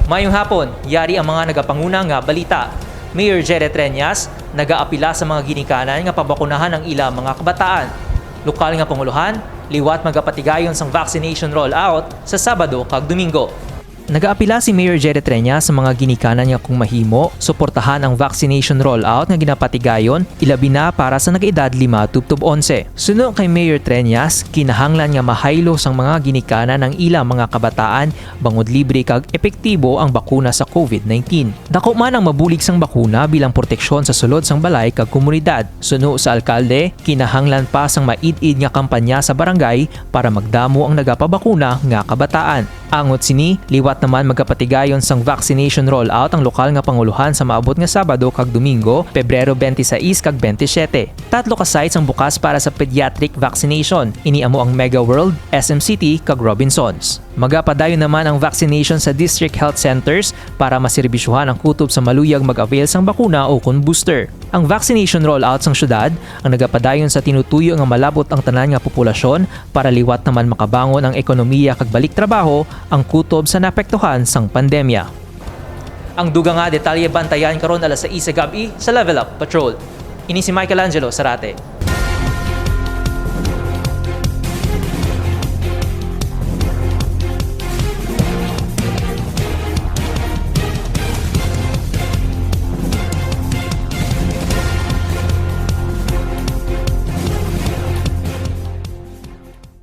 Mayong hapon, yari ang mga nagapanguna nga balita. Mayor Jerry Treñas nagaapila sa mga ginikanan nga pabakunahan ang ilang mga kabataan. Lokal nga panguluhan, liwat magapatigayon sang vaccination rollout sa Sabado kag Domingo. Nagaapila si Mayor Jerry Treñas sa mga ginikanan nga kung mahimo, suportahan ang vaccination rollout nga ginapatigayon, ilabi na para sa nag-edad 5 tubtob 11. Suno kay Mayor Treñas, kinahanglan nga mahaylo sang mga ginikanan ng ilang mga kabataan bangod libre kag epektibo ang bakuna sa COVID-19. Dako man ang mabulig sang bakuna bilang proteksyon sa sulod sang balay kag komunidad. Suno sa alkalde, kinahanglan pa sang maid-id nga kampanya sa barangay para magdamo ang nagapabakuna nga kabataan. Angot sini, liwat naman magkapatigayon sang vaccination rollout ang lokal nga panguluhan sa maabot nga Sabado kag Domingo, Pebrero 26 kag 27. Tatlo ka sites ang bukas para sa pediatric vaccination. Iniamo ang Mega World, SM City kag Robinsons. Magapadayon naman ang vaccination sa district health centers para maserbisyuhan ang kutob sa maluyag mag-avail sang bakuna o kun booster. Ang vaccination rollout sang syudad ang nagapadayon sa tinutuyo nga malabot ang tanan nga populasyon para liwat naman makabangon ang ekonomiya kag balik trabaho ang kutob sa naapektuhan sang pandemya. Ang dugang nga detalye bantayan karon alas 6 sa gabi sa Level Up Patrol. Ini si Michael Angelo Sarate.